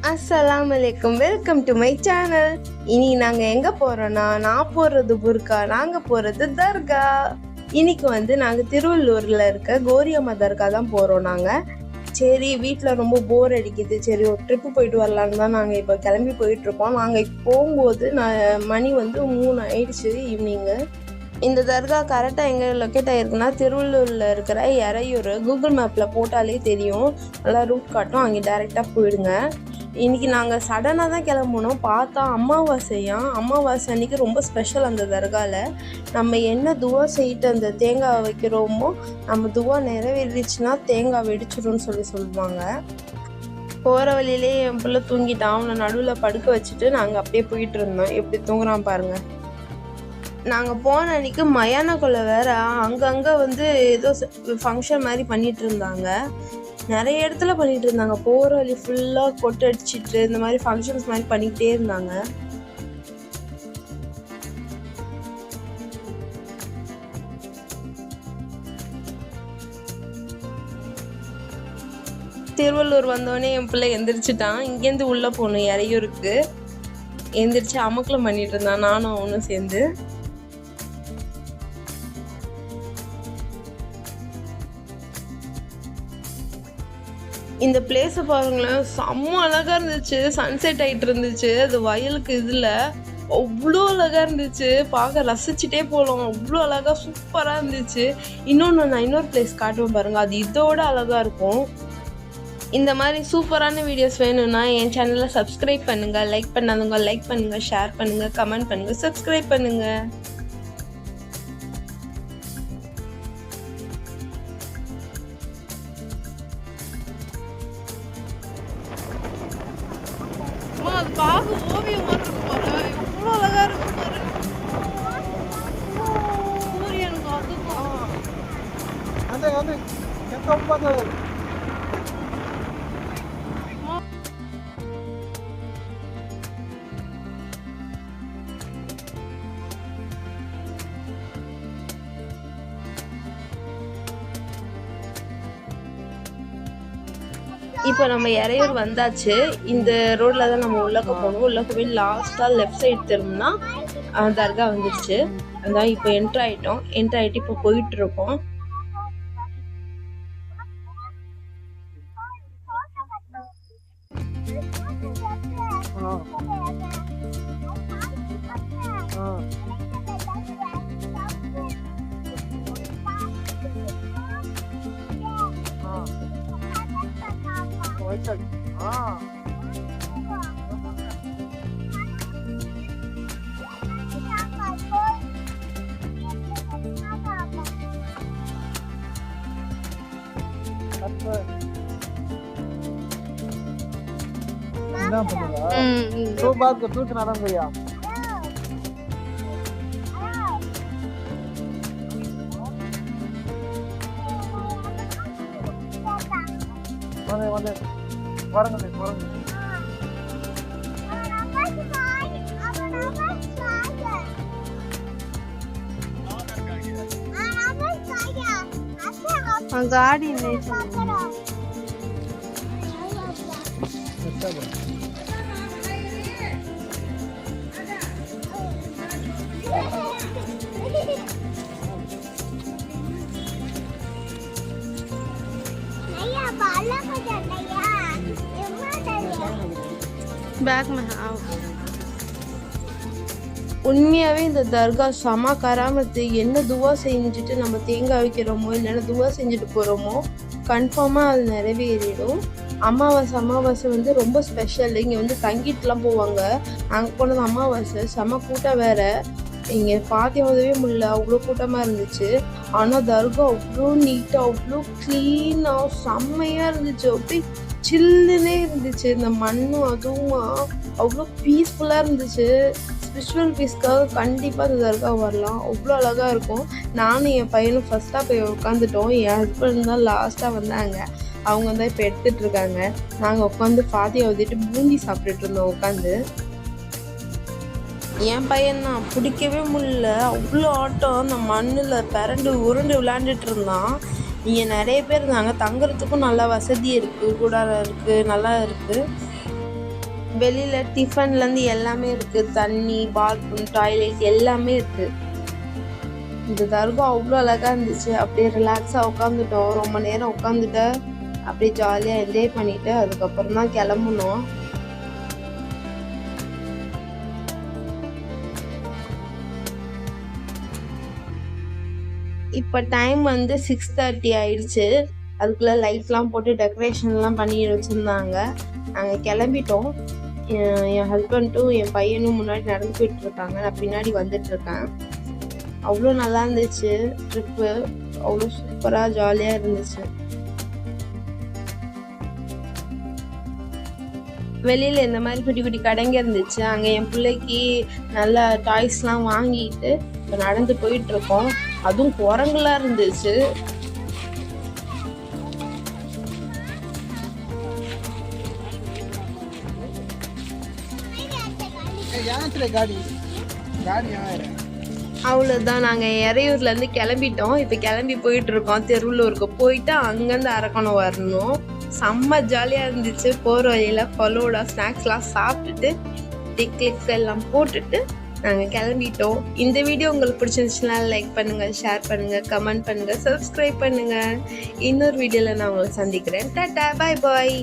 அஸ்ஸலாமு அலைக்கும், welcome to my channel. இனி நாங்கள் எங்கே போகிறோன்னா, நான் போகிறது புர்கா, நாங்கள் போகிறது தர்கா. இன்னைக்கு நாங்கள் திருவள்ளூரில் இருக்க கோரியம்மா தர்கா தான் போகிறோம். நாங்கள் சரி வீட்டில் ரொம்ப போர் அடிக்குது, சரி ஒரு ட்ரிப்பு போயிட்டு வரலான்னு தான் நாங்கள் இப்போ கிளம்பி போயிட்டுருக்கோம். நாங்கள் போகும்போது மணி 3 ஆயிடுச்சு ஈவினிங்கு. இந்த தர்கா கரெக்டாக எங்கே லொக்கேட் ஆகிருக்குன்னா திருவள்ளூரில் இருக்கிற எறையூர். கூகுள் மேப்பில் போட்டாலே தெரியும், நல்லா ரூட் காட்டும், அங்கே டைரெக்டாக போயிடுங்க. இன்றைக்கி நாங்கள் சடனாக தான் கிளம்புனோம். பார்த்தா அமாவாசை அன்றைக்கி ரொம்ப ஸ்பெஷல் அந்த தர்காவில். நம்ம என்ன துவா செய்யிட்டு அந்த தேங்காய் வைக்கிறோமோ, நம்ம துவா நிறைவேறிச்சுன்னா தேங்காய் வெடிச்சிடும்னு சொல்லுவாங்க. போகிற வழியிலே என் பிள்ளை தூங்கிட்டான். அவனை நடுவில் படுக்க வச்சுட்டு நாங்கள் அப்படியே போயிட்டு இருந்தோம். எப்படி தூங்குறான் பாருங்கள். நாங்கள் போன அன்றைக்கி மயானக்குள்ளே வேறு அங்கங்கே ஏதோ ஃபங்க்ஷன் மாதிரி பண்ணிகிட்டு இருந்தாங்க. நிறைய இடத்துல பண்ணிகிட்டு இருந்தாங்க. போகிற வழி ஃபுல்லாக கொட்டை அடிச்சிட்டு இந்த மாதிரி ஃபங்க்ஷன்ஸ் மாதிரி பண்ணிக்கிட்டே இருந்தாங்க. திருவள்ளூர் வந்தோடனே என் பிள்ளை எந்திரிச்சிட்டான். இங்கேருந்து உள்ளே போகணும் எறையூருக்கு. எந்திரிச்சு அமக்கலம் பண்ணிட்டு இருந்தான், நானும் அவனும் சேர்ந்து. இந்த பிளேஸை பாருங்களேன், செம்ம அழகாக இருந்துச்சு. சன்செட் ஆகிட்டு இருந்துச்சு. அது வயலுக்கு இதில் அவ்வளோ அழகாக இருந்துச்சு. பார்க்க ரசிச்சுட்டே போகலாம், அவ்வளோ அழகாக சூப்பராக இருந்துச்சு. நான் இன்னொரு பிளேஸ் காட்டுவேன் பாருங்கள், அது இதோட அழகாக இருக்கும். இந்த மாதிரி சூப்பரான வீடியோஸ் வேணும்னா என் சேனலை சப்ஸ்கிரைப் பண்ணுங்கள். லைக் பண்ணாதவங்க லைக் பண்ணுங்கள், ஷேர் பண்ணுங்கள், கமெண்ட் பண்ணுங்கள், சப்ஸ்கிரைப் பண்ணுங்கள். அது பார்க்க ஓவியம் மாதிரி இருக்கு பாரு, எவ்வளோ அழகா இருக்கு பாரு. சூரியனுக்கு அதுக்கும் இப்போ நம்ம எறையூர் வந்தாச்சு. இந்த ரோட்ல தான் நம்ம உள்ளக்க போகணும். உள்ளக்க போய் லாஸ்ட்டாக லெஃப்ட் சைடு திரும்பினா தர்கா வந்துருச்சு. அதான் இப்போ என்ட்ரு ஆகிட்டு இப்போ போயிட்டு இருக்கோம். दो बात को तू नारायण भैया वंदे वरंगे गाड़ी नहीं चल बैग में आओ. உண்மையாகவே இந்த தர்கா செம கராமத்து. என்ன துவா செஞ்சுட்டு நம்ம தேங்காய் வைக்கிறோமோ இல்லைன்னா துவா செஞ்சுட்டு போகிறோமோ கன்ஃபார்மாக அது நிறைவேறிடும். அமாவாசை ரொம்ப ஸ்பெஷல். இங்கே தங்கிட்டுலாம் போவாங்க. நாங்கள் போனது அமாவாசை, செம கூட்டம் வேறு. இங்கே உதவே முடியல, அவ்வளோ கூட்டமாக இருந்துச்சு. ஆனால் தர்கா அவ்வளோ நீட்டாக, அவ்வளோ க்ளீனாக, செம்மையாக இருந்துச்சு. அப்படி சில்லுன்னே இருந்துச்சு. இந்த மண்ணும் அதுவும் அவ்வளோ பீஸ்ஃபுல்லாக இருந்துச்சு. ஸ்பிரிச்சுவல் பீஸ்க்காக கண்டிப்பாக அந்த தர்கா வரலாம், அவ்வளோ அழகாக இருக்கும். நானும் என் பையனும் ஃபஸ்ட்டாக போய் உட்காந்துட்டோம். என் ஹஸ்பண்ட் தான் லாஸ்ட்டாக வந்தாங்க. அவங்க தான் இப்போ எடுத்துகிட்ருக்காங்க. நாங்கள் உட்காந்து ஃபாத்தியா ஓதிட்டு பூந்தி சாப்பிட்டுட்டு இருந்தோம் உட்காந்து. என் பையன் பிடிக்கவே முடியல, அவ்வளோ ஆட்டம். அந்த மண்ணில் பிறண்டு உருண்டு விளையாண்டுட்டு இருந்தான். இங்கே நிறைய பேர் இருந்தாங்க. தங்குறதுக்கும் நல்லா வசதி இருக்குது, கூடாரம் இருக்குது, நல்லா இருக்குது. வெளியில டிஃபன்லேருந்து எல்லாமே இருக்கு, தண்ணி, பாத்ரூம், டாய்லெட் எல்லாமே இருக்கு. இந்த தர்கா அவ்வளோ அழகா இருந்துச்சு. அப்படியே ரிலாக்ஸாக உட்காந்துட்டோம். ரொம்ப நேரம் உட்காந்துட்டு அப்படியே ஜாலியாக என்ஜாய் பண்ணிட்டு அதுக்கப்புறம் தான் கிளம்புனோம். இப்போ டைம் வந்து 6:30 ஆயிடுச்சு. அதுக்குள்ளே லைட்லாம் போட்டு டெக்கரேஷன்லாம் பண்ணி வச்சுருந்தாங்க. நாங்கள் கிளம்பிட்டோம். என் ஹஸ்பண்டும் என் பையனும் முன்னாடி நடந்து போயிட்டு இருக்காங்க, நான் பின்னாடி வந்துட்டு இருக்கேன். அவ்வளோ நல்லா இருந்துச்சு ட்ரிப்பு. அவ்வளோ சூப்பராக ஜாலியாக இருந்துச்சு. வெளியில் இந்த மாதிரி குட்டி குட்டி கடைங்க இருந்துச்சு. அங்கே என் பிள்ளைக்கு நல்ல டாய்ஸ்லாம் வாங்கிட்டு இப்போ நடந்து போயிட்டு இருக்கோம். அதுவும் குரங்குலாம் இருந்துச்சு. அவ்வளோதான், நாங்கள் எறையூர்லேருந்து கிளம்பிட்டோம். இப்போ கிளம்பி போயிட்டு இருக்கோம். திருவள்ளூருக்கு போயிட்டு அங்கேருந்து அரக்கணம் வரணும். செம்ம ஜாலியாக இருந்துச்சு. போகிற வழியில் ஃபலோடா ஸ்நாக்ஸ்லாம் சாப்பிட்டுட்டு டிக்லிக்ஸ் எல்லாம் போட்டுட்டு நாங்கள் கிளம்பிட்டோம். இந்த வீடியோ உங்களுக்கு பிடிச்சிருந்துச்சுன்னா லைக் பண்ணுங்கள், ஷேர் பண்ணுங்கள், கமெண்ட் பண்ணுங்கள், சப்ஸ்கிரைப் பண்ணுங்கள். இன்னொரு வீடியோவில் நான் உங்களை சந்திக்கிறேன். டாடா, பாய் பாய்.